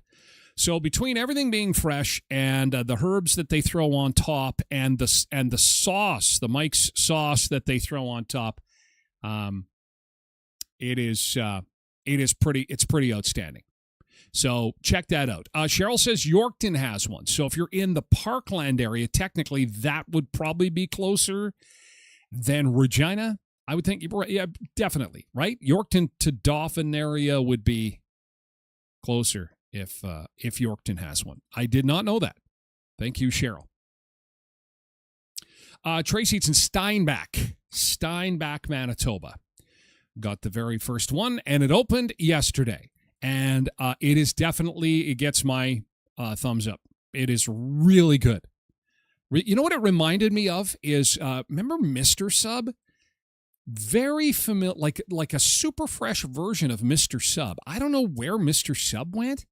So between everything being fresh and the herbs that they throw on top and the sauce, the Mike's sauce that they throw on top, it's pretty outstanding. So check that out. Cheryl says Yorkton has one. So if you're in the Parkland area, technically that would probably be closer than Regina. I would think, yeah, definitely, right? Yorkton to Dauphin area would be closer if Yorkton has one. I did not know that. Thank you, Cheryl. Tracy, it's in Steinbach, Manitoba. Got the very first one, and it opened yesterday. And it gets my thumbs up. It is really good. You know what it reminded me of is, remember Mr. Sub? Very familiar, like a super fresh version of Mr. Sub. I don't know where Mr. Sub went.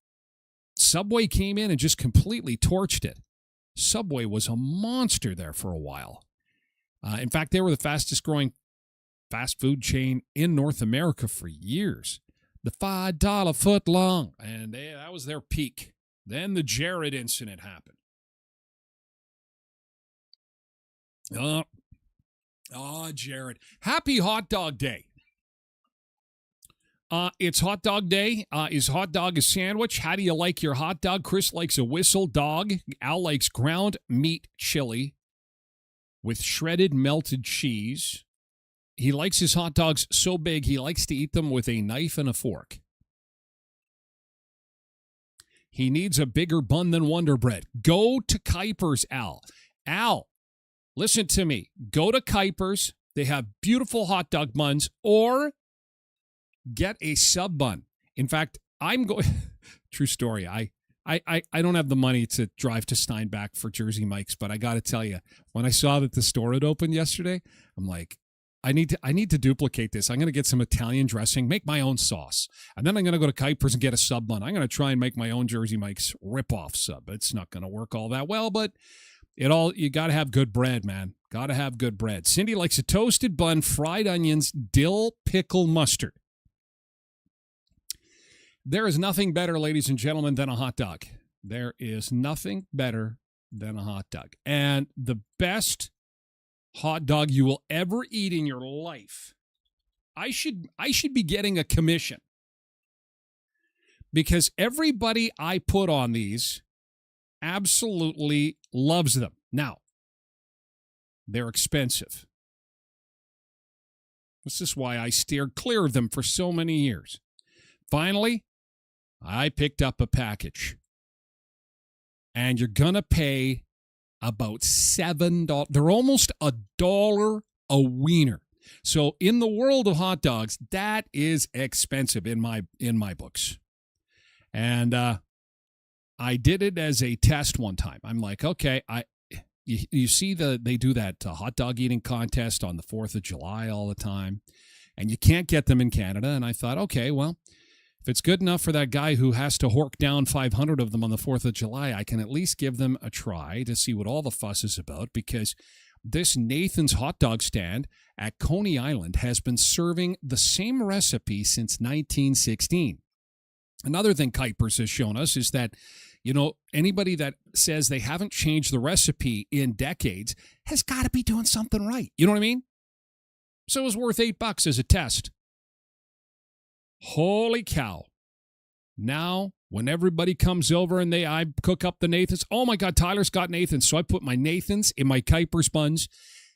Subway came in and just completely torched it. Subway was a monster there for a while. In fact, they were the fastest growing fast food chain in North America for years. The $5 foot long, and that was their peak. Then the Jared incident happened. Oh, Jared. Happy Hot Dog Day. It's Hot Dog Day. Is hot dog a sandwich? How do you like your hot dog? Chris likes a whistle dog. Al likes ground meat chili with shredded melted cheese. He likes his hot dogs so big he likes to eat them with a knife and a fork. He needs a bigger bun than Wonder Bread. Go to Kuiper's, Al. Al, listen to me. Go to Kuiper's. They have beautiful hot dog buns, or get a sub bun. In fact, I'm going. True story. I don't have the money to drive to Steinbach for Jersey Mike's, but I got to tell you, when I saw that the store had opened yesterday, I'm like, I need to duplicate this. I'm going to get some Italian dressing, make my own sauce, and then I'm going to go to Kuiper's and get a sub bun. I'm going to try and make my own Jersey Mike's rip-off sub. It's not going to work all that well, but you got to have good bread, man. Got to have good bread. Cindy likes a toasted bun, fried onions, dill, pickle, mustard. There is nothing better, ladies and gentlemen, than a hot dog. There is nothing better than a hot dog. And the best hot dog you will ever eat in your life. I should be getting a commission, because everybody I put on these absolutely loves them. Now, they're expensive. This is why I steered clear of them for so many years. Finally, I picked up a package. And you're going to pay about $7. They're almost $1 a wiener. So in the world of hot dogs, that is expensive in my books. And I did it as a test one time. I'm like, okay, you see they do that hot dog eating contest on the 4th of July all the time, and you can't get them in Canada. And I thought, okay, well, If it's good enough for that guy who has to hork down 500 of them on the 4th of July, I can at least give them a try to see what all the fuss is about, because this Nathan's hot dog stand at Coney Island has been serving the same recipe since 1916. Another thing Kuipers has shown us is that, anybody that says they haven't changed the recipe in decades has got to be doing something right. You know what I mean? So it was worth $8 as a test. Holy cow. Now, when everybody comes over and I cook up the Nathans, oh my God, Tyler's got Nathans. So I put my Nathans in my Kuipers buns.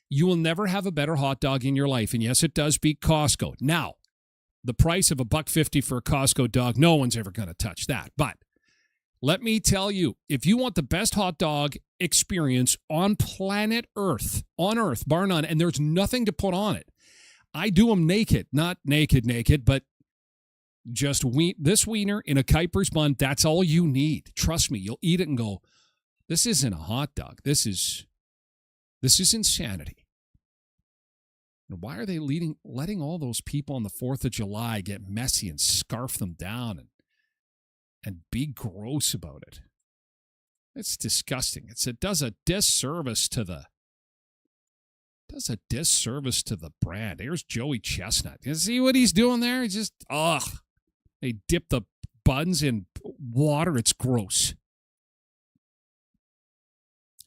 You will never have a better hot dog in your life. And yes, it does beat Costco. Now, the price of $1.50 for a Costco dog, no one's ever going to touch that. But let me tell you, if you want the best hot dog experience on planet Earth, bar none, and there's nothing to put on it, I do them naked, not naked, but just this wiener in a Kuipers bun, that's all you need. Trust me, you'll eat it and go, this isn't a hot dog. This is insanity. And why are they letting all those people on the 4th of July get messy and scarf them down and be gross about it? It's disgusting. It does a disservice to the brand. There's Joey Chestnut. You see what he's doing there? He's just, they dip the buns in water. It's gross.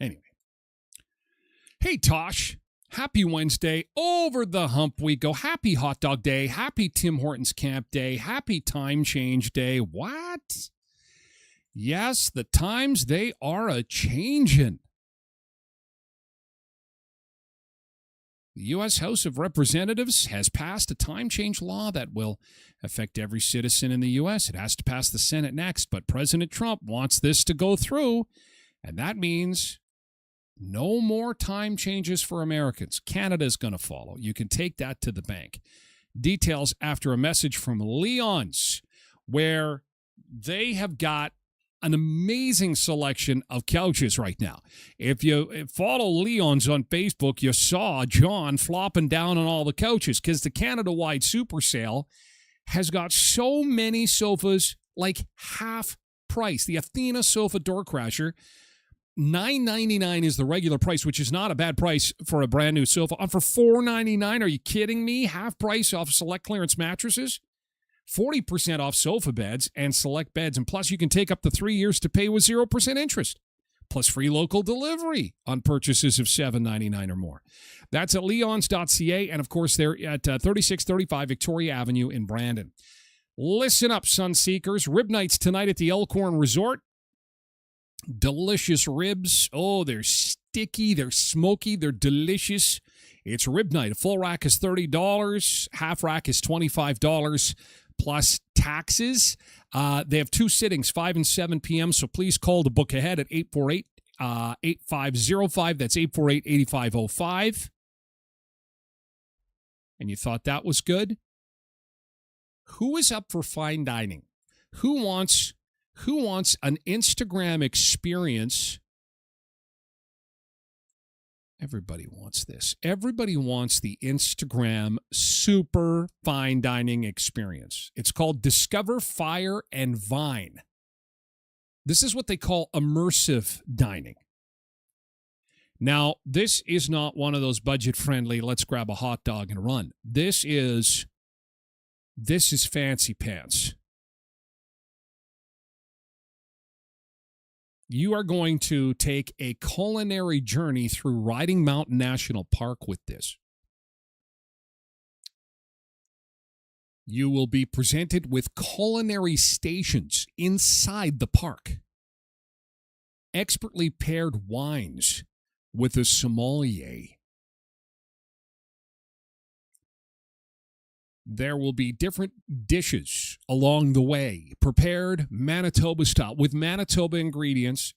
Anyway. Hey, Tosh. Happy Wednesday. Over the hump we go. Happy Hot Dog Day. Happy Tim Hortons Camp Day. Happy Time Change Day. What? Yes, the times, they are a-changin'. The U.S. House of Representatives has passed a time change law that will affect every citizen in the U.S. It has to pass the Senate next, but President Trump wants this to go through, and that means no more time changes for Americans. Canada's going to follow. You can take that to the bank. Details after a message from Leon's, where they have got an amazing selection of couches right now. If you follow Leon's on Facebook, you saw John flopping down on all the couches because the Canada-wide super sale has got so many sofas, like half price. The Athena sofa door crasher, $9.99 is the regular price, which is not a bad price for a brand new sofa. For $4.99, are you kidding me? Half price off select clearance mattresses, 40% off sofa beds and select beds, and plus you can take up to 3 years to pay with 0% interest, plus free local delivery on purchases of $7.99 or more. That's at leons.ca, and of course they're at 3635 Victoria Avenue in Brandon. Listen up, Sunseekers. Rib nights tonight at the Elkhorn Resort. Delicious ribs. Oh, they're sticky, they're smoky, they're delicious. It's rib night. A full rack is $30. Half rack is $25 plus taxes. They have 2 sittings, 5 and 7 p.m., so please call to book ahead at 848-8505. That's 848-8505. And you thought that was good? Who is up for fine dining? Who wants an Instagram experience? Everybody wants this. Everybody wants the Instagram super fine dining experience. It's called Discover, Fire, and Vine. This is what they call immersive dining. Now, this is not one of those budget-friendly, let's grab a hot dog and run. This is fancy pants. You are going to take a culinary journey through Riding Mountain National Park with this. You will be presented with culinary stations inside the park. Expertly paired wines with a sommelier. There will be different dishes along the way, prepared Manitoba style with Manitoba ingredients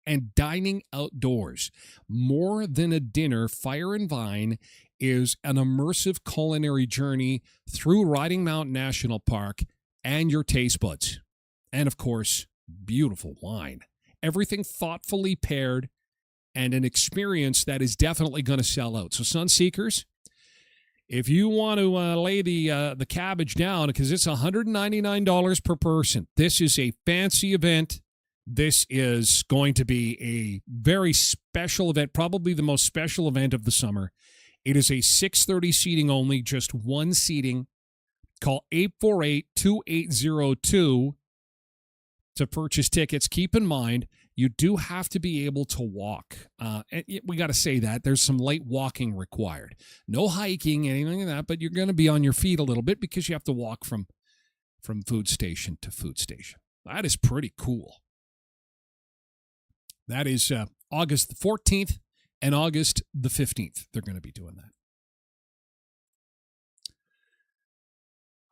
and dining outdoors. More than a dinner, Fire and Vine is an immersive culinary journey through Riding Mountain National Park and your taste buds. And, of course, beautiful wine. Everything thoughtfully paired and an experience that is definitely going to sell out. So, Sunseekers, If you want to lay the cabbage down, because it's $199 per person, this is a fancy event. This is going to be a very special event, probably the most special event of the summer. It is a 6:30 seating only, just one seating. Call 848-2802 to purchase tickets. Keep in mind, you do have to be able to walk. We got to say that. There's some light walking required. No hiking, anything like that, but you're going to be on your feet a little bit because you have to walk from food station to food station. That is pretty cool. That is August the 14th and August the 15th. They're going to be doing that.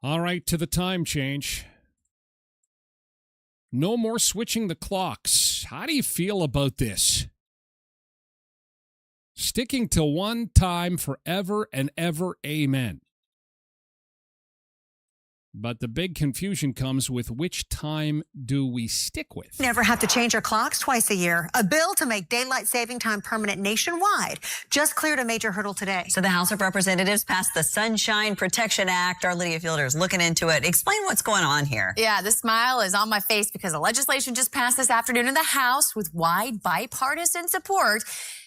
All right, to the time change. No more switching the clocks. How do you feel about this? Sticking to one time forever and ever, amen. But the big confusion comes with which time do we stick with? Never have to change our clocks twice a year. A bill to make daylight saving time permanent nationwide just cleared a major hurdle today. So the House of Representatives passed the Sunshine Protection Act. Our Lydia Fielder is looking into it. Explain what's going on here. Yeah, the smile is on my face because the legislation just passed this afternoon in the House with wide bipartisan support.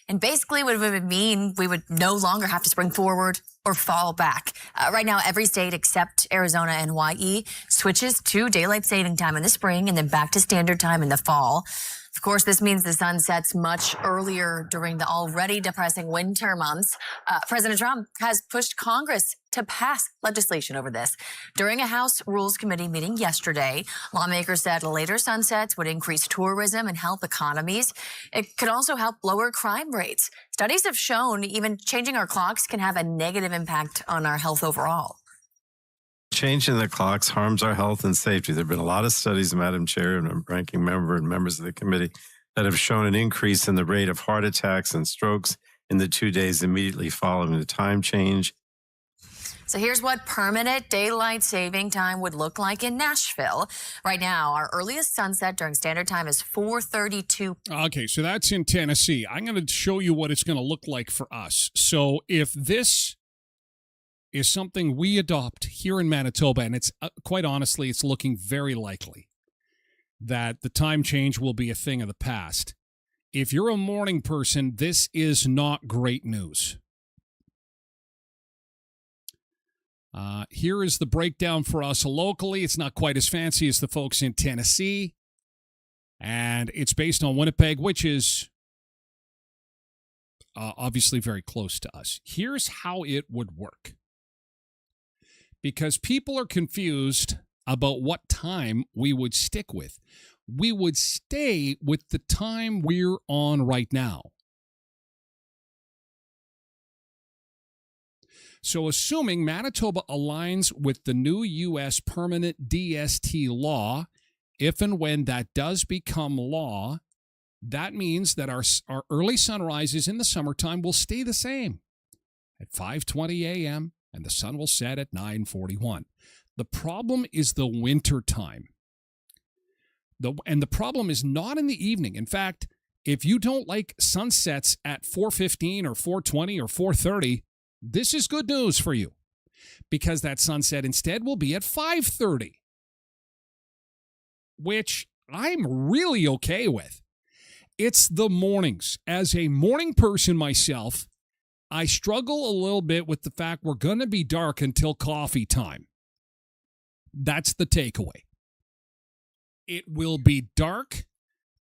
And basically what it would mean, we would no longer have to spring forward or fall back. Right now, every state except Arizona and Hawaii switches to daylight saving time in the spring and then back to standard time in the fall. Of course, this means the sun sets much earlier during the already depressing winter months. President Trump has pushed Congress to pass legislation over this. During a House Rules Committee meeting yesterday, lawmakers said later sunsets would increase tourism and help economies. It could also help lower crime rates. Studies have shown even changing our clocks can have a negative impact on our health overall. Changing the clocks harms our health and safety. There have been a lot of studies, Madam Chair and ranking member and members of the committee, that have shown an increase in the rate of heart attacks and strokes in the 2 days immediately following the time change. So here's what permanent daylight saving time would look like in Nashville. Right now, our earliest sunset during standard time is 4:32. Okay, so that's in Tennessee. I'm going to show you what it's going to look like for us. So if this is something we adopt here in Manitoba, and it's quite honestly, it's looking very likely that the time change will be a thing of the past. If you're a morning person, this is not great news. Here is the breakdown for us locally. It's not quite as fancy as the folks in Tennessee, and it's based on Winnipeg, which is obviously very close to us. Here's how it would work. Because people are confused about what time we would stick with. We would stay with the time we're on right now. So assuming Manitoba aligns with the new U.S. permanent DST law, if and when that does become law, that means that our early sunrises in the summertime will stay the same at 5:20 a.m., and the sun will set at 9:41. The problem is the winter time. And the problem is not in the evening. In fact, if you don't like sunsets at 4:15 or 4:20 or 4:30, this is good news for you, because that sunset instead will be at 5:30, which I'm really okay with. It's the mornings. As a morning person myself, I struggle a little bit with the fact we're going to be dark until coffee time. That's the takeaway. It will be dark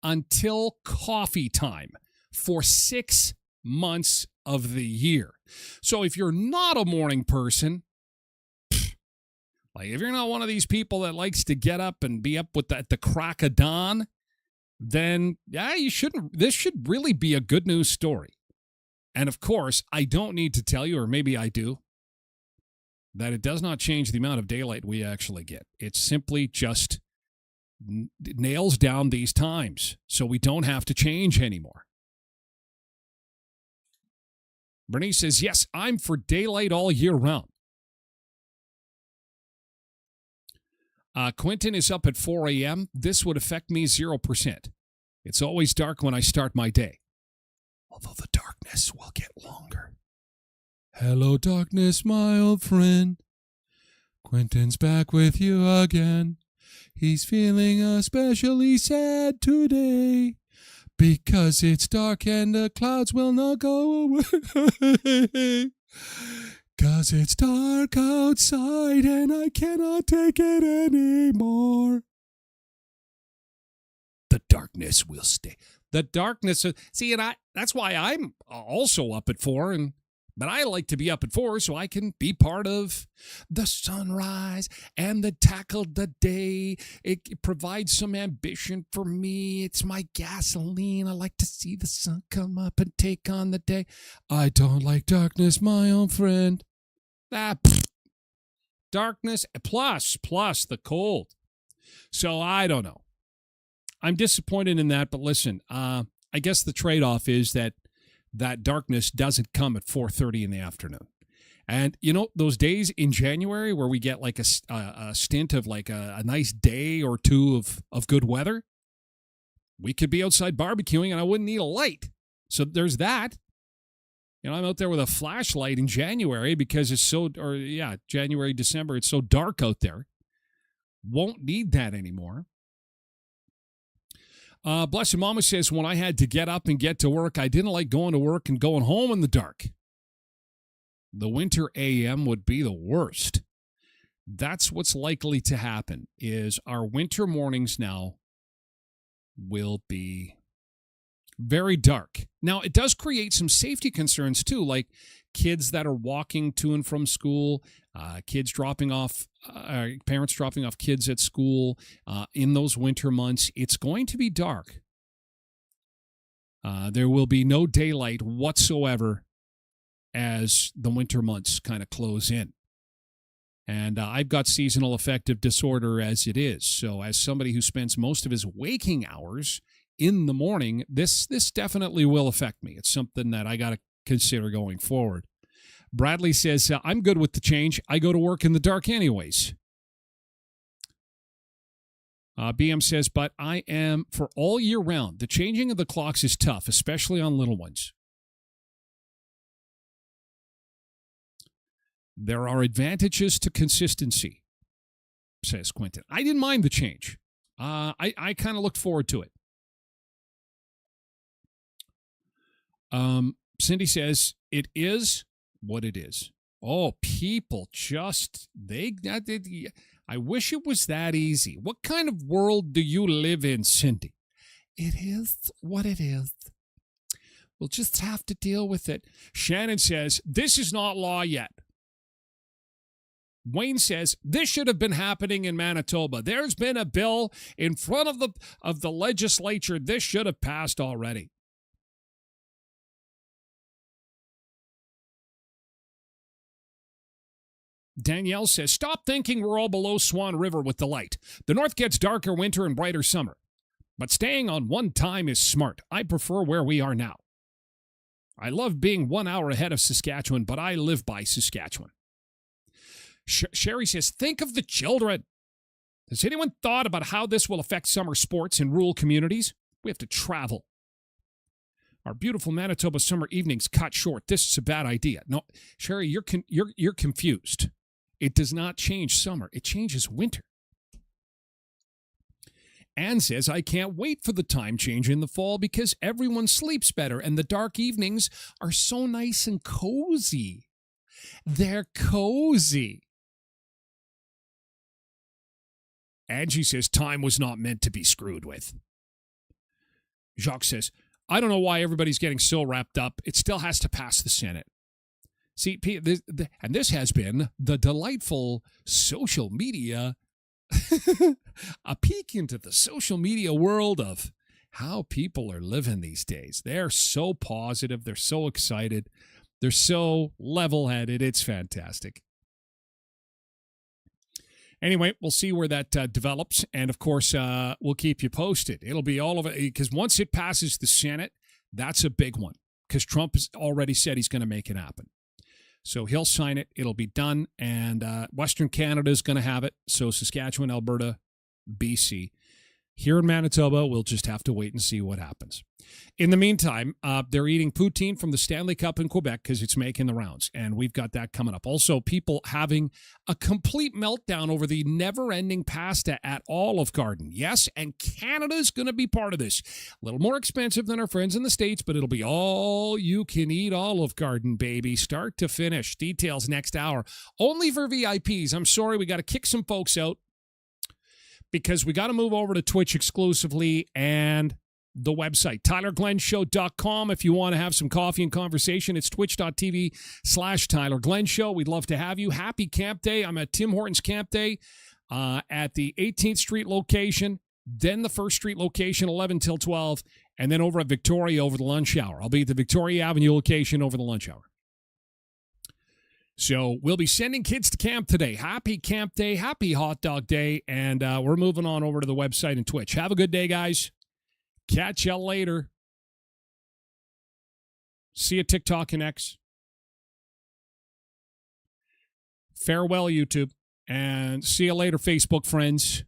until coffee time for 6 months of the year. So if you're not a morning person, like if you're not one of these people that likes to get up and be up at the crack of dawn, then yeah, you shouldn't. This should really be a good news story. And of course, I don't need to tell you, or maybe I do, that it does not change the amount of daylight we actually get. It simply just nails down these times so we don't have to change anymore. Bernice says, yes, I'm for daylight all year round. Quentin is up at 4 a.m. This would affect me 0%. It's always dark when I start my day, although the darkness will get longer. Hello, darkness, my old friend. Quentin's back with you again. He's feeling especially sad today because it's dark and the clouds will not go away. 'Cause it's dark outside and I cannot take it anymore. The darkness will stay. The darkness. See, and that's why I'm also up at 4, but I like to be up at 4 so I can be part of the sunrise and the tackle the day. It provides some ambition for me. It's my gasoline. I like to see the sun come up and take on the day. I don't like darkness, my old friend. Darkness plus the cold. So I don't know. I'm disappointed in that, but listen, I guess the trade-off is that darkness doesn't come at 4:30 in the afternoon. And, you know, those days in January where we get like a stint of like a nice day or two of good weather, we could be outside barbecuing and I wouldn't need a light. So there's that. You know, I'm out there with a flashlight in January because it's January, December, it's so dark out there. Won't need that anymore. Blessed Mama says, when I had to get up and get to work, I didn't like going to work and going home in the dark. The winter AM would be the worst. That's what's likely to happen, is our winter mornings now will be very dark. Now, it does create some safety concerns, too, like kids that are walking to and from school, parents dropping off kids at school in those winter months. It's going to be dark. There will be no daylight whatsoever as the winter months kind of close in. And I've got seasonal affective disorder as it is. So as somebody who spends most of his waking hours in the morning, this definitely will affect me. It's something that I got to consider going forward. Bradley says, I'm good with the change. I go to work in the dark anyways. BM says, but I am for all year round. The changing of the clocks is tough, especially on little ones. There are advantages to consistency, says Quentin. I didn't mind the change. I kind of looked forward to it. Cindy says, it is what it is. Oh, people just, I wish it was that easy. What kind of world do you live in, Cindy? It is what it is. We'll just have to deal with it. Shannon says, this is not law yet. Wayne says, this should have been happening in Manitoba. There's been a bill in front of the legislature. This should have passed already. Danielle says, stop thinking we're all below Swan River with the light. The north gets darker winter and brighter summer. But staying on one time is smart. I prefer where we are now. I love being 1 hour ahead of Saskatchewan, but I live by Saskatchewan. Sherry says, think of the children. Has anyone thought about how this will affect summer sports in rural communities? We have to travel. Our beautiful Manitoba summer evenings cut short. This is a bad idea. No, Sherry, you're confused. It does not change summer. It changes winter. Anne says, I can't wait for the time change in the fall because everyone sleeps better and the dark evenings are so nice and cozy. They're cozy. Angie says, time was not meant to be screwed with. Jacques says, I don't know why everybody's getting so wrapped up. It still has to pass the Senate. See, and this has been the delightful social media, a peek into the social media world of how people are living these days. They're so positive. They're so excited. They're so level-headed. It's fantastic. Anyway, we'll see where that develops. And, of course, we'll keep you posted. It'll be all of it because once it passes the Senate, that's a big one because Trump has already said he's going to make it happen. So he'll sign it. It'll be done. And Western Canada is going to have it. So Saskatchewan, Alberta, BC. Here in Manitoba, we'll just have to wait and see what happens. In the meantime, they're eating poutine from the Stanley Cup in Quebec because it's making the rounds, and we've got that coming up. Also, people having a complete meltdown over the never-ending pasta at Olive Garden. Yes, and Canada's going to be part of this. A little more expensive than our friends in the States, but it'll be all-you-can-eat Olive Garden, baby, start to finish. Details next hour. Only for VIPs. I'm sorry, we got to kick some folks out because we got to move over to Twitch exclusively and the website, TylerGlenShow.com. If you want to have some coffee and conversation, it's twitch.tv/TylerGlenShow. We'd love to have you. Happy Camp Day. I'm at Tim Hortons Camp Day at the 18th Street location, then the 1st Street location, 11 till 12, and then over at Victoria over the lunch hour. I'll be at the Victoria Avenue location over the lunch hour. So we'll be sending kids to camp today. Happy Camp Day, happy Hot Dog Day, and we're moving on over to the website and Twitch. Have a good day, guys. Catch you later. See you, TikTok and X. Farewell, YouTube, and see you later, Facebook friends.